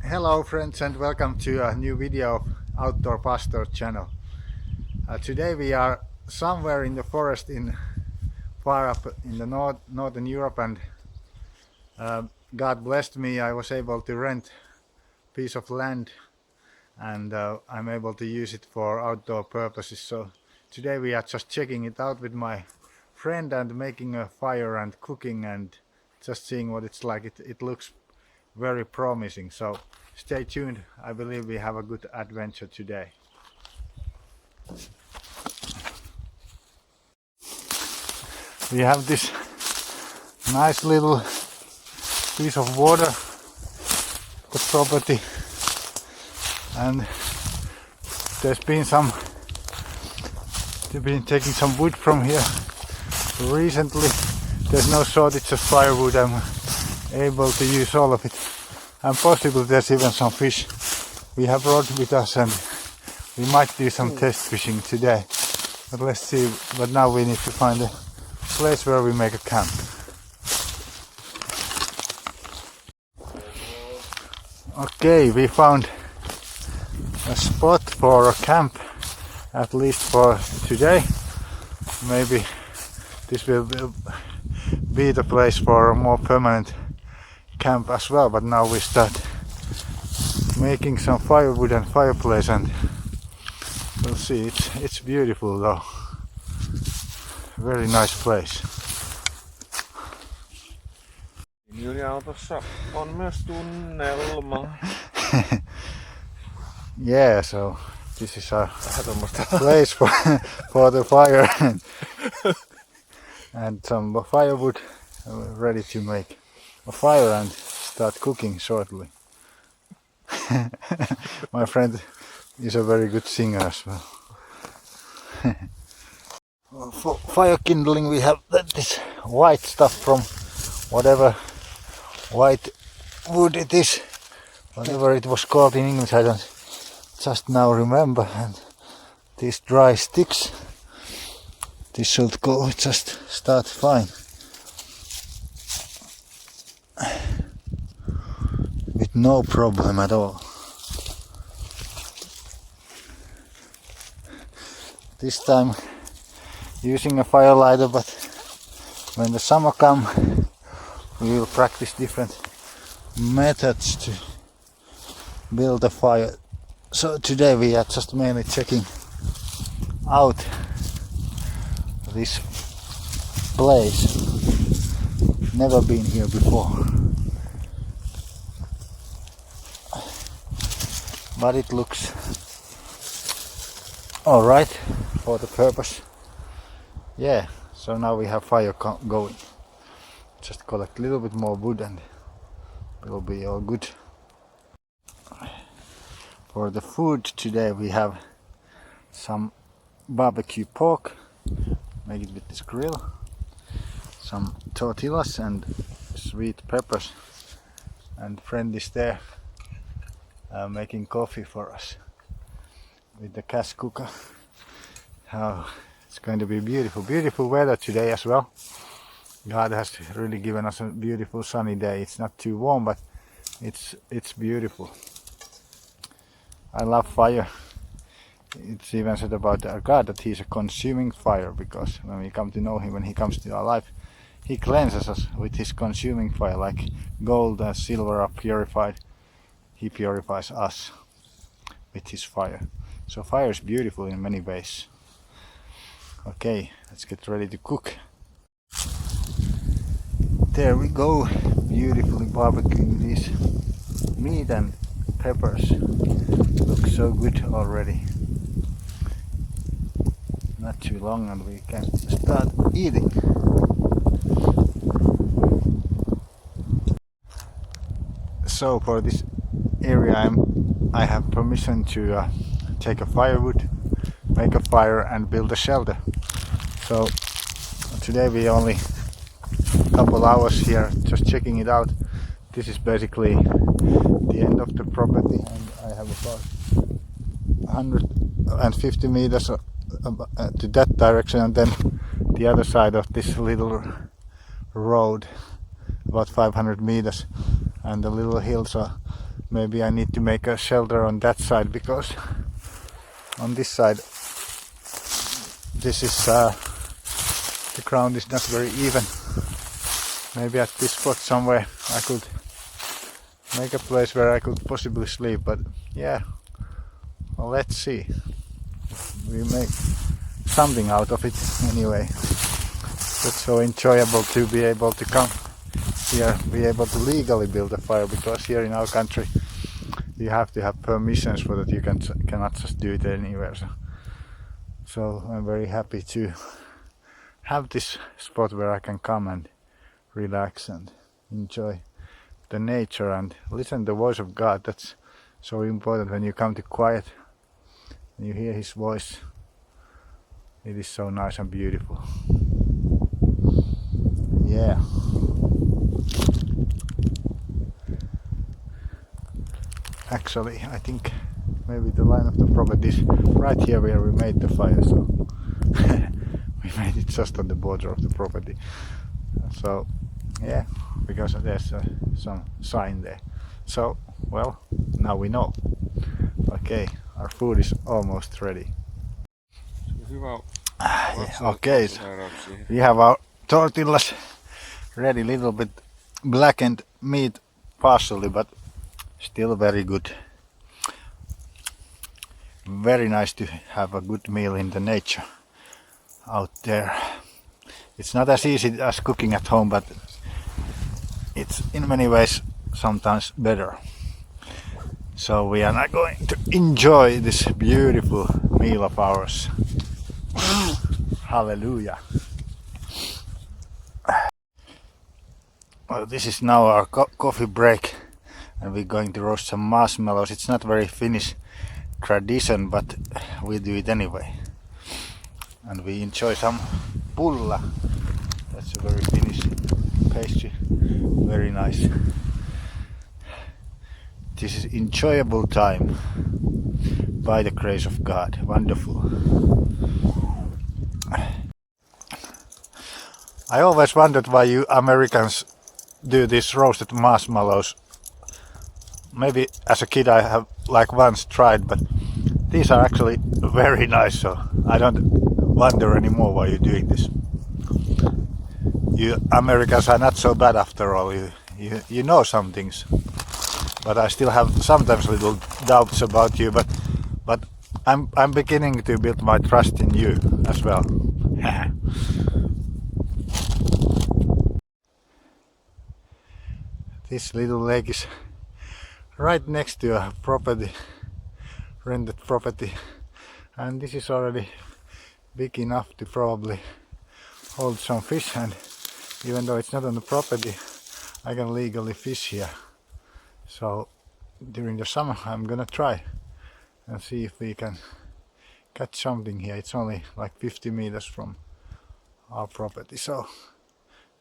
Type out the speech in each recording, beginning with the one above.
Hello friends and welcome to a new video of Outdoor Pastor channel. Today we are somewhere in the forest in far up in the northern Europe, and God blessed me. I was able to rent a piece of land, and I'm able to use it for outdoor purposes. So today we are just checking it out with my friend and making a fire and cooking and just seeing what it's like. It looks very promising, so stay tuned. I believe we have a good adventure today. We have this nice little piece of water, the property, and they've been taking some wood from here recently. There's no shortage of firewood. I'm able to use all of it, and possibly there's even some fish. We have rod with us and we might do some test fishing today, but let's see. But now we need to find a place where we make a camp. Okay, we found a spot for a camp, at least for today. Maybe this will be the place for a more permanent camp as well, but now we start making some firewood and fireplace, and we'll see. It's beautiful though. Very nice place. Linja-autossa on myös tunnelma. Yeah, so this is our place for the fire and some firewood, ready to make a fire and start cooking shortly. My friend is a very good singer as well. For fire kindling we have this white stuff from whatever white wood it is, whatever it was called in English, I don't just now remember. And these dry sticks, this should go, just start fine with no problem at all. This time using a fire lighter, but when the summer comes we will practice different methods to build a fire. So today we are just mainly checking out this place. Never been here before, but it looks alright for the purpose. Yeah, so now we have fire going. Just collect a little bit more wood and it'll be all good. For the food today we have some barbecue pork, make it with this grill, some tortillas and sweet peppers, and friend is there making coffee for us with the gas cooker. Oh, it's going to be beautiful weather today as well. God has really given us a beautiful sunny day. It's not too warm, but it's beautiful. I love fire. It's even said about our God that he's a consuming fire, because when we come to know him, when he comes to our life, he cleanses us with his consuming fire. Like gold and silver are purified, he purifies us with his fire. So fire is beautiful in many ways. Okay, let's get ready to cook. There we go, beautifully barbecuing this meat and peppers. Looks so good already. Not too long and we can start eating. So for this area I have permission to take a firewood, make a fire and build a shelter. So today we only couple hours here just checking it out. This is basically the end of the property, and I have about 150 meters to that direction, and then the other side of this little road about 500 meters, and the little hills are maybe I need to make a shelter on that side, because on this side this is the ground is not very even. Maybe at this spot somewhere I could make a place where I could possibly sleep, but yeah, well, let's see. We make something out of it anyway. It's so enjoyable to be able to come here, be able to legally build a fire, because here in our country you have to have permissions for that. You cannot just do it anywhere. So I'm very happy to have this spot where I can come and relax and enjoy the nature and listen to the voice of God. That's so important when you come to quiet and you hear His voice. It is so nice and beautiful. Yeah. Actually, I think maybe the line of the property is right here where we made the fire, so we made it just on the border of the property. So yeah, because there's some sign there. So well, now we know. Okay, our food is almost ready. Okay, so we have our tortillas ready, little bit blackened meat partially, but still very good. Very nice to have a good meal in the nature out there. It's not as easy as cooking at home, but it's in many ways sometimes better. So we are now going to enjoy this beautiful meal of ours. Hallelujah. Well, this is now our coffee break, and we're going to roast some marshmallows. It's not very Finnish tradition, but we do it anyway. And we enjoy some pulla. That's a very Finnish pastry. Very nice. This is enjoyable time by the grace of God. Wonderful. I always wondered why you Americans do these roasted marshmallows. Maybe as a kid I have like once tried, but these are actually very nice, so I don't wonder anymore why you're doing this. You Americans are not so bad after all. You know some things, but I still have sometimes little doubts about you. But I'm beginning to build my trust in you as well. This little lake is right next to a property, rented property, and this is already big enough to probably hold some fish, and even though it's not on the property, I can legally fish here. So during the summer I'm gonna try and see if we can catch something here. It's only like 50 meters from our property, so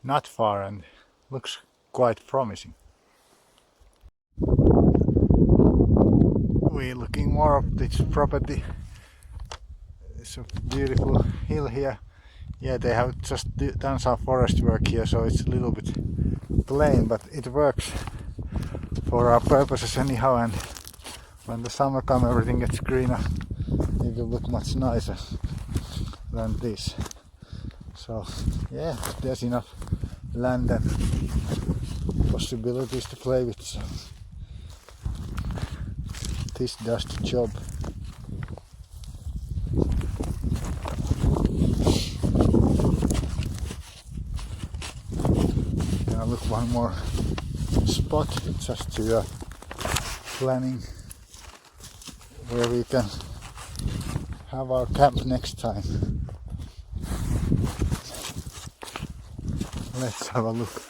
not far, and looks quite promising. We're looking more of this property. It's a beautiful hill here. Yeah, they have just done some forest work here, so it's a little bit plain, but it works for our purposes anyhow, and when the summer comes everything gets greener. It will look much nicer than this. So yeah, there's enough land and possibilities to play with, so this does the job. Gonna look one more spot just to planning where we can have our camp next time. Let's have a look.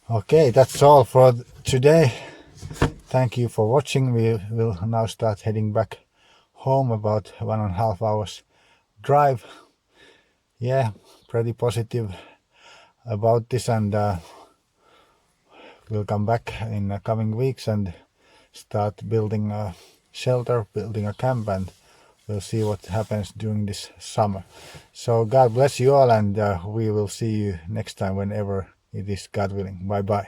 Okay, that's all for today. Thank you for watching. We will now start heading back home, about 1.5 hours drive. Yeah, pretty positive about this, and we'll come back in the coming weeks and start building a shelter, building a camp, and we'll see what happens during this summer. So God bless you all, and we will see you next time whenever it is God willing. Bye bye.